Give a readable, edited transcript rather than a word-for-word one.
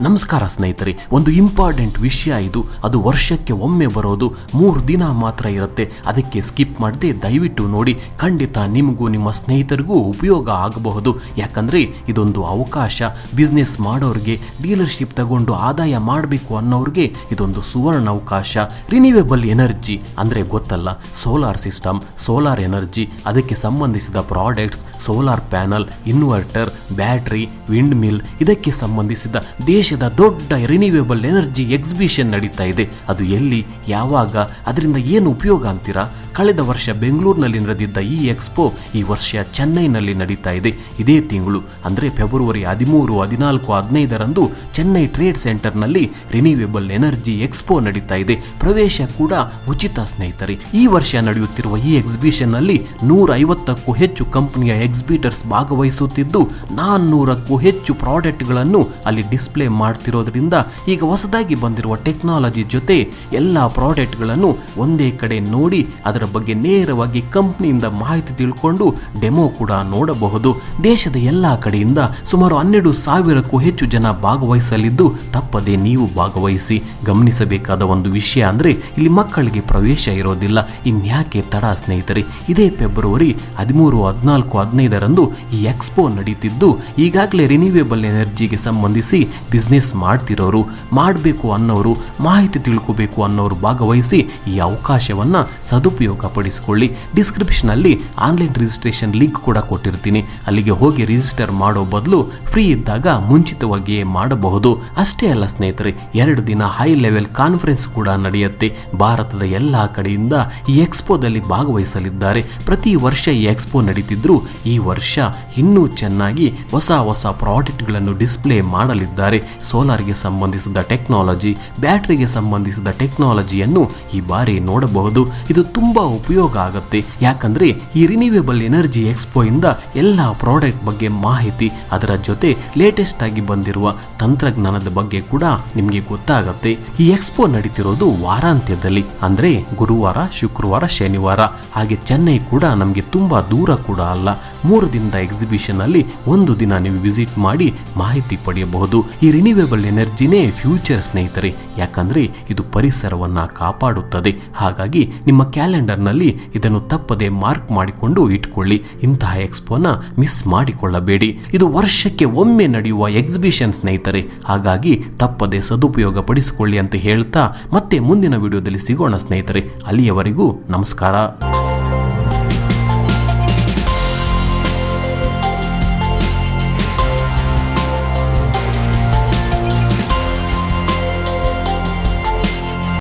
ನಮಸ್ಕಾರ ಸ್ನೇಹಿತರೆ, ಒಂದು ಇಂಪಾರ್ಟೆಂಟ್ ವಿಷಯ ಇದು. ಅದು ವರ್ಷಕ್ಕೆ ಒಮ್ಮೆ ಬರೋದು, 3 ದಿನ ಮಾತ್ರ ಇರುತ್ತೆ. ಅದಕ್ಕೆ ಸ್ಕಿಪ್ ಮಾಡದೆ ದಯವಿಟ್ಟು ನೋಡಿ. ಖಂಡಿತ ನಿಮಗೂ ನಿಮ್ಮ ಸ್ನೇಹಿತರಿಗೂ ಉಪಯೋಗ ಆಗಬಹುದು. ಯಾಕಂದ್ರೆ ಇದೊಂದು ಅವಕಾಶ. ಬಿಸ್ನೆಸ್ ಮಾಡೋರಿಗೆ, ಡೀಲರ್ಶಿಪ್ ತಗೊಂಡು ಆದಾಯ ಮಾಡಬೇಕು ಅನ್ನೋರಿಗೆ ಇದೊಂದು ಸುವರ್ಣ ಅವಕಾಶ. ರಿನ್ಯೂವೇಬಲ್ ಎನರ್ಜಿ ಅಂದ್ರೆ ಗೊತ್ತಲ್ಲ, ಸೋಲಾರ್ ಸಿಸ್ಟಮ್, ಸೋಲಾರ್ ಎನರ್ಜಿ, ಅದಕ್ಕೆ ಸಂಬಂಧಿಸಿದ products, solar panel, inverter, battery, wind mill, ಇದಕ್ಕೆ ಸಂಬಂಧಿಸಿದ ದೇಶದ ದೊಡ್ಡ ರಿನ್ಯೂವೇಬಲ್ ಎನರ್ಜಿ ಎಕ್ಸಿಬಿಷನ್ ನಡೀತಾ ಇದೆ. ಅದು ಎಲ್ಲಿ, ಯಾವಾಗ, ಅದರಿಂದ ಏನು ಉಪಯೋಗ ಅಂತೀರಾ? ಕಳೆದ ವರ್ಷ ಬೆಂಗಳೂರಿನಲ್ಲಿ ನಡೆದಿದ್ದ ಈ ಎಕ್ಸ್ಪೋ ಈ ವರ್ಷ ಚೆನ್ನೈನಲ್ಲಿ ನಡೀತಾ ಇದೆ. ಇದೇ ತಿಂಗಳು ಅಂದರೆ ಫೆಬ್ರವರಿ 13, 14, 15ರಂದು ಚೆನ್ನೈ ಟ್ರೇಡ್ ಸೆಂಟರ್ನಲ್ಲಿ ರಿನ್ಯೂವೇಬಲ್ ಎನರ್ಜಿ ಎಕ್ಸ್ಪೋ ನಡೀತಾ ಇದೆ. ಪ್ರವೇಶ ಕೂಡ ಉಚಿತ ಸ್ನೇಹಿತರೆ. ಈ ವರ್ಷ ನಡೆಯುತ್ತಿರುವ ಈ ಎಕ್ಸಿಬಿಷನ್ನಲ್ಲಿ 150ಕ್ಕೂ ಹೆಚ್ಚು ಕಂಪನಿಯ ಎಕ್ಸಿಬಿಟರ್ಸ್ ಭಾಗವಹಿಸುತ್ತಿದ್ದು 400ಕ್ಕೂ ಹೆಚ್ಚು ಪ್ರಾಡಕ್ಟ್ಗಳನ್ನು ಅಲ್ಲಿ ಡಿಸ್ಪ್ಲೇ ಮಾಡ್ತಿರೋದ್ರಿಂದ ಈಗ ಹೊಸದಾಗಿ ಬಂದಿರುವ ಟೆಕ್ನಾಲಜಿ ಜೊತೆ ಎಲ್ಲ ಪ್ರಾಡಕ್ಟ್ಗಳನ್ನು ಒಂದೇ ಕಡೆ ನೋಡಿ ಅದರ ಬಗ್ಗೆ ನೇರವಾಗಿ ಕಂಪನಿಯಿಂದ ಮಾಹಿತಿ ತಿಳ್ಕೊಂಡು ಡೆಮೋ ಕೂಡ ನೋಡಬಹುದು. ದೇಶದ ಎಲ್ಲಾ ಕಡೆಯಿಂದ ಸುಮಾರು 12,000ಕ್ಕೂ ಹೆಚ್ಚು ಜನ ಭಾಗವಹಿಸಲಿದ್ದು ತಪ್ಪದೆ ನೀವು ಭಾಗವಹಿಸಿ. ಗಮನಿಸಬೇಕಾದ ಒಂದು ವಿಷಯ ಅಂದ್ರೆ ಇಲ್ಲಿ ಮಕ್ಕಳಿಗೆ ಪ್ರವೇಶ ಇರೋದಿಲ್ಲ. ಇನ್ಯಾಕೆ ತಡ ಸ್ನೇಹಿತರೆ, ಇದೇ ಫೆಬ್ರವರಿ 13, 14, 15ರಂದು ಈ ಎಕ್ಸ್ಪೋ ನಡೀತಿದ್ದು ಈಗಾಗಲೇ ರಿನ್ಯೂವೇಬಲ್ ಎನರ್ಜಿಗೆ ಸಂಬಂಧಿಸಿ ಬಿಸ್ನೆಸ್ ಮಾಡ್ತಿರೋರು, ಮಾಡಬೇಕು ಅನ್ನೋರು, ಮಾಹಿತಿ ತಿಳ್ಕೋಬೇಕು ಅನ್ನೋರು ಭಾಗವಹಿಸಿ ಈ ಅವಕಾಶವನ್ನ ಸದುಪಯೋಗ ಪಡಿಸಿಕೊಳ್ಳಿ. ಡಿಸ್ಕ್ರಿಪ್ಷನ್ ಅಲ್ಲಿ ಆನ್ಲೈನ್ ರಿಜಿಸ್ಟ್ರೇಷನ್ ಲಿಂಕ್ ಕೂಡ ಕೊಟ್ಟಿರ್ತೀನಿ. ಅಲ್ಲಿಗೆ ಹೋಗಿ ರಿಜಿಸ್ಟರ್ ಮಾಡೋ ಬದಲು ಫ್ರೀ ಇದ್ದಾಗ ಮುಂಚಿತವಾಗಿಯೇ ಮಾಡಬಹುದು. ಅಷ್ಟೇ ಅಲ್ಲ ಸ್ನೇಹಿತರೆ, 2 ದಿನ ಹೈ ಲೆವೆಲ್ ಕಾನ್ಫರೆನ್ಸ್ ಕೂಡ ನಡೆಯುತ್ತೆ. ಭಾರತದ ಎಲ್ಲಾ ಕಡೆಯಿಂದ ಈ ಎಕ್ಸ್ಪೋದಲ್ಲಿ ಭಾಗವಹಿಸಲಿದ್ದಾರೆ. ಪ್ರತಿ ವರ್ಷ ಈ ಎಕ್ಸ್ಪೋ ನಡೀತಿದ್ರು ಈ ವರ್ಷ ಇನ್ನೂ ಚೆನ್ನಾಗಿ ಹೊಸ ಪ್ರಾಡಕ್ಟ್ಗಳನ್ನು ಡಿಸ್ಪ್ಲೇ ಮಾಡಲಿದ್ದಾರೆ. ಸೋಲಾರ್ಗೆ ಸಂಬಂಧಿಸಿದ ಟೆಕ್ನಾಲಜಿ, ಬ್ಯಾಟರಿಗೆ ಸಂಬಂಧಿಸಿದ ಟೆಕ್ನಾಲಜಿಯನ್ನು ಈ ಬಾರಿ ನೋಡಬಹುದು. ಇದು ತುಂಬಾ ಉಪಯೋಗ ಆಗುತ್ತೆ. ಯಾಕಂದ್ರೆ ಈ ರಿನ್ಯೂವೇಬಲ್ ಎನರ್ಜಿ ಎಕ್ಸ್ಪೋ ಇಂದ ಎಲ್ಲಾ ಪ್ರಾಡಕ್ಟ್ ಬಗ್ಗೆ ಮಾಹಿತಿ, ಅದರ ಜೊತೆ ಲೇಟೆಸ್ಟ್ ಆಗಿ ಬಂದಿರುವ ತಂತ್ರಜ್ಞಾನದ ಬಗ್ಗೆ ಕೂಡ ನಿಮಗೆ ಗೊತ್ತಾಗುತ್ತೆ. ಈ ಎಕ್ಸ್ಪೋ ನಡೀತಿರೋದು ವಾರಾಂತ್ಯದಲ್ಲಿ, ಅಂದ್ರೆ ಗುರುವಾರ, ಶುಕ್ರವಾರ, ಶನಿವಾರ. ಹಾಗೆ ಚೆನ್ನೈ ಕೂಡ ನಮಗೆ ತುಂಬಾ ದೂರ ಕೂಡ ಅಲ್ಲ. 3 ದಿನದ ಎಕ್ಸಿಬಿಷನ್ ಅಲ್ಲಿ 1 ದಿನ ನೀವು ವಿಸಿಟ್ ಮಾಡಿ ಮಾಹಿತಿ ಪಡೆಯಬಹುದು. ಈ ರಿನ್ಯೂವೇಬಲ್ ಎನರ್ಜಿನೇ ಫ್ಯೂಚರ್ ಸ್ನೇಹಿತರೆ. ಯಾಕಂದ್ರೆ ಇದು ಪರಿಸರವನ್ನ ಕಾಪಾಡುತ್ತದೆ. ಹಾಗಾಗಿ ನಿಮ್ಮ ಕ್ಯಾಲೆಂಡರ್ ನಲ್ಲಿ ಇದನ್ನು ತಪ್ಪದೆ ಮಾರ್ಕ್ ಮಾಡಿಕೊಂಡು ಇಟ್ಕೊಳ್ಳಿ. ಇಂತಹ ಎಕ್ಸ್ಪೋನ ಮಿಸ್ ಮಾಡಿಕೊಳ್ಳಬೇಡಿ. ಇದು ವರ್ಷಕ್ಕೆ ಒಮ್ಮೆ ನಡೆಯುವ ಎಕ್ಸಿಬಿಷನ್ ಸ್ನೇಹಿತರೆ. ಹಾಗಾಗಿ ತಪ್ಪದೆ ಸದುಪಯೋಗ ಪಡಿಸಿಕೊಳ್ಳಿ ಅಂತ ಹೇಳ್ತಾ ಮತ್ತೆ ಮುಂದಿನ ವಿಡಿಯೋದಲ್ಲಿ ಸಿಗೋಣ ಸ್ನೇಹಿತರೆ. ಅಲ್ಲಿಯವರೆಗೂ ನಮಸ್ಕಾರ.